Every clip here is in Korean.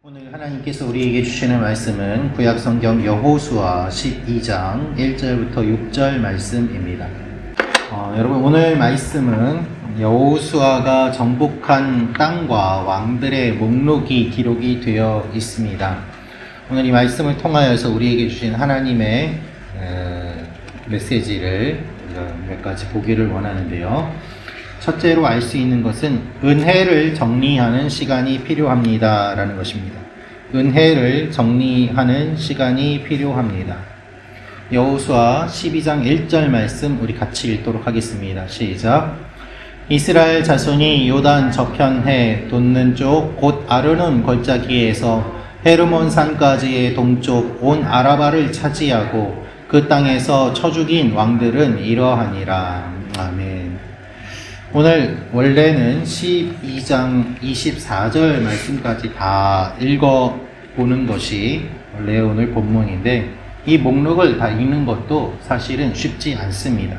오늘 하나님께서 우리에게 주시는 말씀은 구약성경 여호수아 12장 1절부터 6절 말씀입니다. 여러분, 오늘 말씀은 여호수아가 정복한 땅과 왕들의 목록이 기록이 되어 있습니다. 오늘 이 말씀을 통하여서 우리에게 주신 하나님의 메시지를 몇 가지 보기를 원하는데요. 첫째로 알 수 있는 것은 은혜를 정리하는 시간이 필요합니다 라는 것입니다. 은혜를 정리하는 시간이 필요합니다. 여호수아 12장 1절 말씀 우리 같이 읽도록 하겠습니다. 시작. 이스라엘 자손이 요단 저편해 돋는 쪽 곧 아르논 골짜기에서 헤르몬 산까지의 동쪽 온 아라바를 차지하고 그 땅에서 쳐 죽인 왕들은 이러하니라. 아멘. 오늘 원래는 12장 24절 말씀까지 다 읽어보는 것이 원래 오늘 본문인데, 이 목록을 다 읽는 것도 사실은 쉽지 않습니다.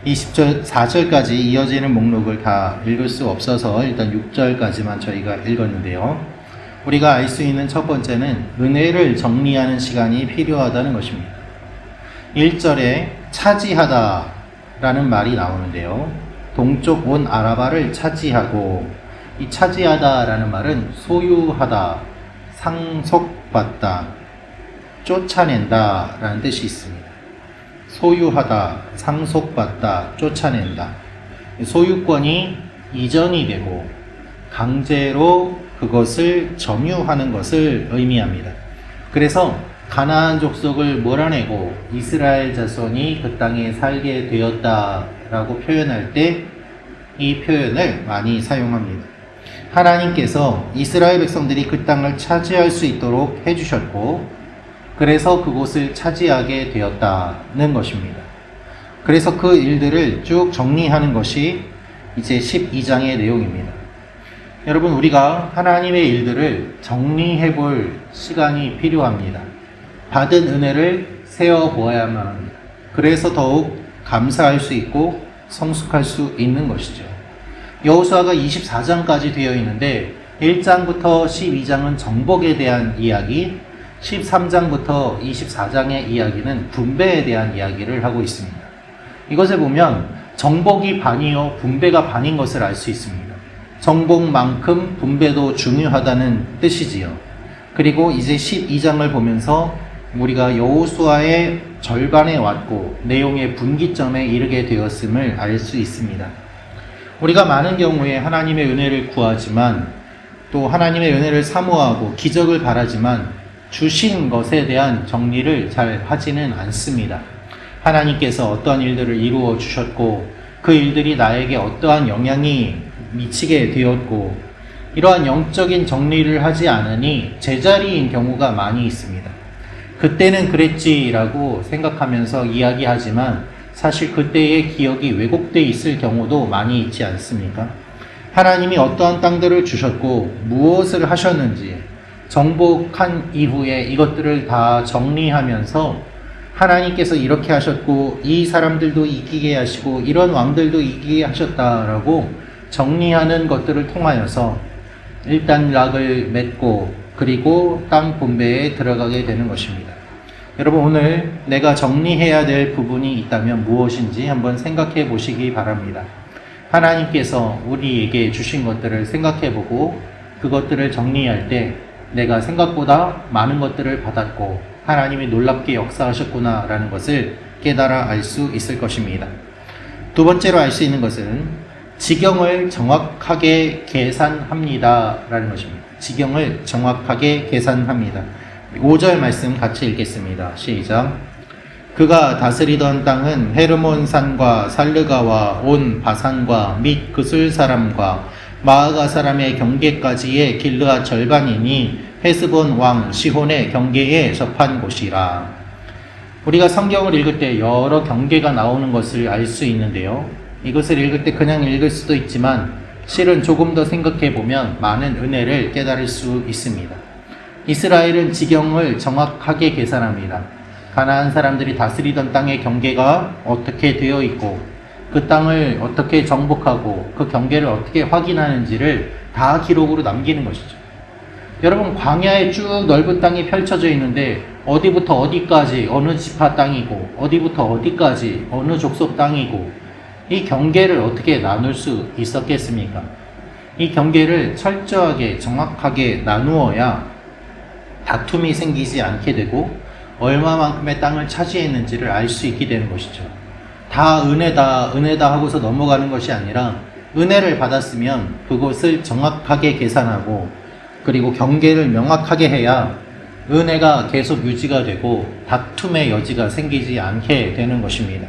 24절까지 이어지는 목록을 다 읽을 수 없어서 일단 6절까지만 저희가 읽었는데요. 우리가 알 수 있는 첫 번째는 은혜를 정리하는 시간이 필요하다는 것입니다. 1절에 차지하다 라는 말이 나오는데요. 동쪽 온 아라바를 차지하고, 이 차지하다 라는 말은 소유하다, 상속받다, 쫓아낸다 라는 뜻이 있습니다. 소유하다, 상속받다, 쫓아낸다. 소유권이 이전이 되고 강제로 그것을 점유하는 것을 의미합니다. 그래서 가나안 족속을 몰아내고 이스라엘 자손이 그 땅에 살게 되었다라고 표현할 때 이 표현을 많이 사용합니다. 하나님께서 이스라엘 백성들이 그 땅을 차지할 수 있도록 해주셨고, 그래서 그곳을 차지하게 되었다는 것입니다. 그래서 그 일들을 쭉 정리하는 것이 이제 12장의 내용입니다. 여러분, 우리가 하나님의 일들을 정리해 볼 시간이 필요합니다. 받은 은혜를 세어보아야만 합니다. 그래서 더욱 감사할 수 있고 성숙할 수 있는 것이죠. 여호수아가 24장까지 되어 있는데 1장부터 12장은 정복에 대한 이야기, 13장부터 24장의 이야기는 분배에 대한 이야기를 하고 있습니다. 이것을 보면 정복이 반이요 분배가 반인 것을 알 수 있습니다. 정복만큼 분배도 중요하다는 뜻이지요. 그리고 이제 12장을 보면서 우리가 여호수아의 절반에 왔고 내용의 분기점에 이르게 되었음을 알 수 있습니다. 우리가 많은 경우에 하나님의 은혜를 구하지만, 또 하나님의 은혜를 사모하고 기적을 바라지만 주신 것에 대한 정리를 잘 하지는 않습니다. 하나님께서 어떠한 일들을 이루어 주셨고 그 일들이 나에게 어떠한 영향이 미치게 되었고, 이러한 영적인 정리를 하지 않으니 제자리인 경우가 많이 있습니다. 그때는 그랬지라고 생각하면서 이야기하지만 사실 그때의 기억이 왜곡되어 있을 경우도 많이 있지 않습니까? 하나님이 어떠한 땅들을 주셨고 무엇을 하셨는지 정복한 이후에 이것들을 다 정리하면서 하나님께서 이렇게 하셨고 이 사람들도 이기게 하시고 이런 왕들도 이기게 하셨다라고 정리하는 것들을 통하여서 일단 락을 맺고 그리고 땅 분배에 들어가게 되는 것입니다. 여러분, 오늘 내가 정리해야 될 부분이 있다면 무엇인지 한번 생각해 보시기 바랍니다. 하나님께서 우리에게 주신 것들을 생각해 보고 그것들을 정리할 때 내가 생각보다 많은 것들을 받았고 하나님이 놀랍게 역사하셨구나 라는 것을 깨달아 알 수 있을 것입니다. 두 번째로 알 수 있는 것은 지경을 정확하게 계산합니다 라는 것입니다. 지경을 정확하게 계산합니다. 5절 말씀 같이 읽겠습니다. 시작. 그가 다스리던 땅은 헤르몬 산과 살르가와 온 바산과 및 그술 사람과 마아가 사람의 경계까지의 길르앗 절반이니 헤스본 왕 시혼의 경계에 접한 곳이라. 우리가 성경을 읽을 때 여러 경계가 나오는 것을 알 수 있는데요. 이것을 읽을 때 그냥 읽을 수도 있지만 실은 조금 더 생각해 보면 많은 은혜를 깨달을 수 있습니다. 이스라엘은 지경을 정확하게 계산합니다. 가나안 사람들이 다스리던 땅의 경계가 어떻게 되어 있고 그 땅을 어떻게 정복하고 그 경계를 어떻게 확인하는지를 다 기록으로 남기는 것이죠. 여러분, 광야에 쭉 넓은 땅이 펼쳐져 있는데 어디부터 어디까지 어느 지파 땅이고 어디부터 어디까지 어느 족속 땅이고 이 경계를 어떻게 나눌 수 있었겠습니까? 이 경계를 철저하게 정확하게 나누어야 다툼이 생기지 않게 되고 얼마만큼의 땅을 차지했는지를 알 수 있게 되는 것이죠. 다 은혜다 하고서 넘어가는 것이 아니라 은혜를 받았으면 그것을 정확하게 계산하고 그리고 경계를 명확하게 해야 은혜가 계속 유지가 되고 다툼의 여지가 생기지 않게 되는 것입니다.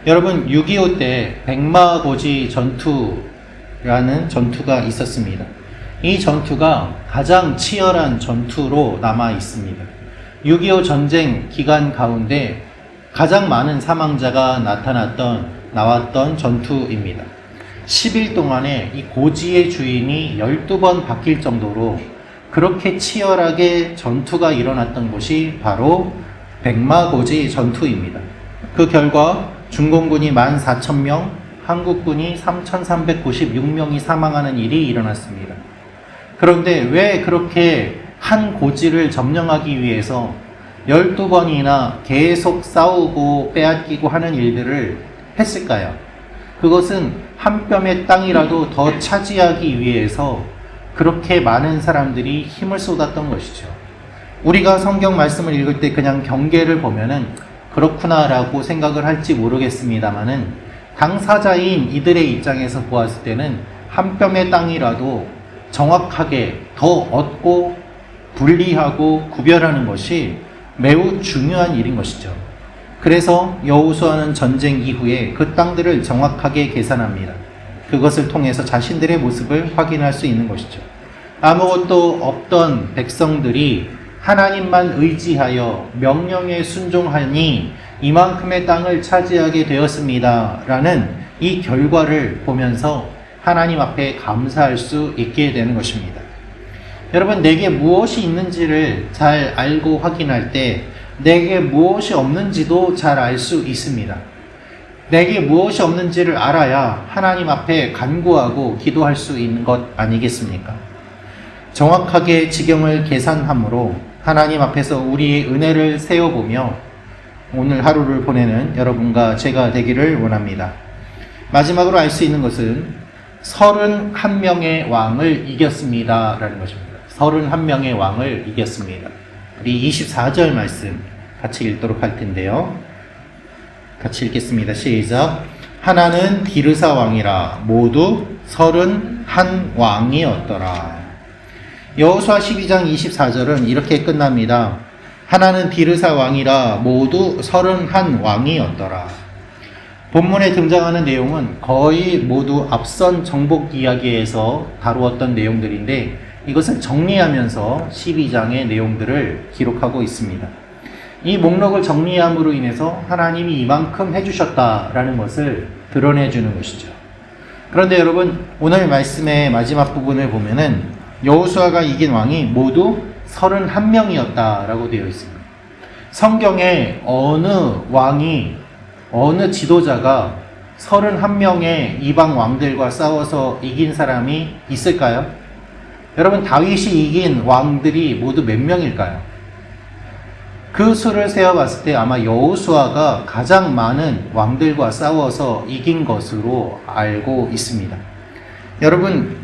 여러분, 6.25 때 백마고지 전투라는 전투가 있었습니다. 이 전투가 가장 치열한 전투로 남아 있습니다. 6.25 전쟁 기간 가운데 가장 많은 사망자가 나왔던 전투입니다. 10일 동안에 이 고지의 주인이 12번 바뀔 정도로 그렇게 치열하게 전투가 일어났던 곳이 바로 백마고지 전투입니다. 그 결과 중공군이 14,000명, 한국군이 3,396명이 사망하는 일이 일어났습니다. 그런데 왜 그렇게 한 고지를 점령하기 위해서 12번이나 계속 싸우고 빼앗기고 하는 일들을 했을까요? 그것은 한 뼘의 땅이라도 더 차지하기 위해서 그렇게 많은 사람들이 힘을 쏟았던 것이죠. 우리가 성경 말씀을 읽을 때 그냥 경계를 보면은 그렇구나라고 생각을 할지 모르겠습니다만은 당사자인 이들의 입장에서 보았을 때는 한 뼘의 땅이라도 정확하게 더 얻고 분리하고 구별하는 것이 매우 중요한 일인 것이죠. 그래서 여호수아는 전쟁 이후에 그 땅들을 정확하게 계산합니다. 그것을 통해서 자신들의 모습을 확인할 수 있는 것이죠. 아무것도 없던 백성들이 하나님만 의지하여 명령에 순종하니 이만큼의 땅을 차지하게 되었습니다. 라는 이 결과를 보면서 하나님 앞에 감사할 수 있게 되는 것입니다. 여러분, 내게 무엇이 있는지를 잘 알고 확인할 때 내게 무엇이 없는지도 잘 알 수 있습니다. 내게 무엇이 없는지를 알아야 하나님 앞에 간구하고 기도할 수 있는 것 아니겠습니까? 정확하게 지경을 계산함으로 하나님 앞에서 우리의 은혜를 세워보며 오늘 하루를 보내는 여러분과 제가 되기를 원합니다. 마지막으로 알 수 있는 것은 31명의 왕을 이겼습니다 라는 것입니다. 31명의 왕을 이겼습니다. 우리 24절 말씀 같이 읽도록 할 텐데요. 같이 읽겠습니다. 시작. 하나는 디르사 왕이라 모두 31왕이었더라. 여호수아 12장 24절은 이렇게 끝납니다. 하나는 디르사 왕이라 모두 31왕이었더라. 본문에 등장하는 내용은 거의 모두 앞선 정복 이야기에서 다루었던 내용들인데 이것을 정리하면서 12장의 내용들을 기록하고 있습니다. 이 목록을 정리함으로 인해서 하나님이 이만큼 해주셨다라는 것을 드러내주는 것이죠. 그런데 여러분, 오늘 말씀의 마지막 부분을 보면은 여호수아가 이긴 왕이 모두 31명이었다라고 되어 있습니다. 성경에 어느 왕이, 어느 지도자가 31명의 이방 왕들과 싸워서 이긴 사람이 있을까요? 여러분, 다윗이 이긴 왕들이 모두 몇 명일까요? 그 수를 세어봤을 때 아마 여호수아가 가장 많은 왕들과 싸워서 이긴 것으로 알고 있습니다. 여러분,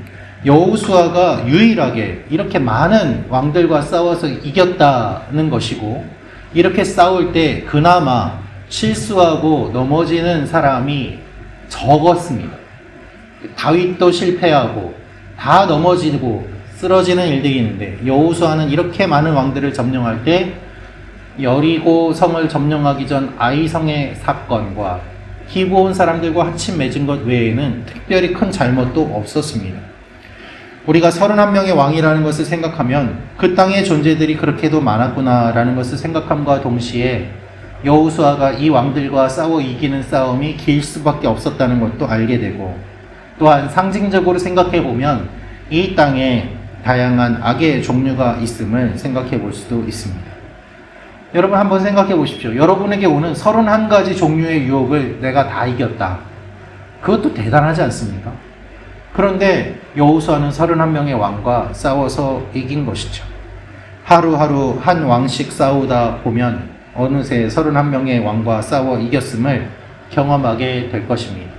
여호수아가 유일하게 이렇게 많은 왕들과 싸워서 이겼다는 것이고 이렇게 싸울 때 그나마 실수하고 넘어지는 사람이 적었습니다. 다윗도 실패하고 다 넘어지고 쓰러지는 일들이 있는데 여호수아는 이렇게 많은 왕들을 점령할 때 여리고 성을 점령하기 전 아이성의 사건과 기브온 사람들과 합친 맺은 것 외에는 특별히 큰 잘못도 없었습니다. 우리가 31명의 왕이라는 것을 생각하면 그 땅의 존재들이 그렇게도 많았구나라는 것을 생각함과 동시에 여호수아가 이 왕들과 싸워 이기는 싸움이 길 수밖에 없었다는 것도 알게 되고 또한 상징적으로 생각해 보면 이 땅에 다양한 악의 종류가 있음을 생각해 볼 수도 있습니다. 여러분 한번 생각해 보십시오. 여러분에게 오는 31가지 종류의 유혹을 내가 다 이겼다. 그것도 대단하지 않습니까? 그런데 여호수아는 31명의 왕과 싸워서 이긴 것이죠. 하루하루 한 왕씩 싸우다 보면 어느새 31명의 왕과 싸워 이겼음을 경험하게 될 것입니다.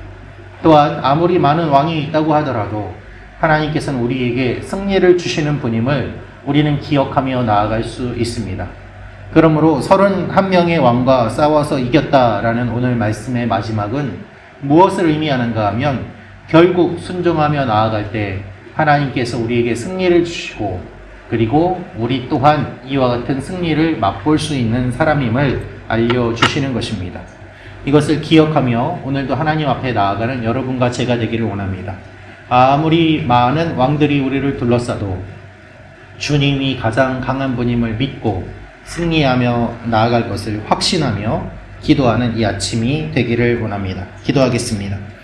또한 아무리 많은 왕이 있다고 하더라도 하나님께서는 우리에게 승리를 주시는 분임을 우리는 기억하며 나아갈 수 있습니다. 그러므로 31명의 왕과 싸워서 이겼다라는 오늘 말씀의 마지막은 무엇을 의미하는가 하면 결국 순종하며 나아갈 때 하나님께서 우리에게 승리를 주시고 그리고 우리 또한 이와 같은 승리를 맛볼 수 있는 사람임을 알려주시는 것입니다. 이것을 기억하며 오늘도 하나님 앞에 나아가는 여러분과 제가 되기를 원합니다. 아무리 많은 왕들이 우리를 둘러싸도 주님이 가장 강한 분임을 믿고 승리하며 나아갈 것을 확신하며 기도하는 이 아침이 되기를 원합니다. 기도하겠습니다.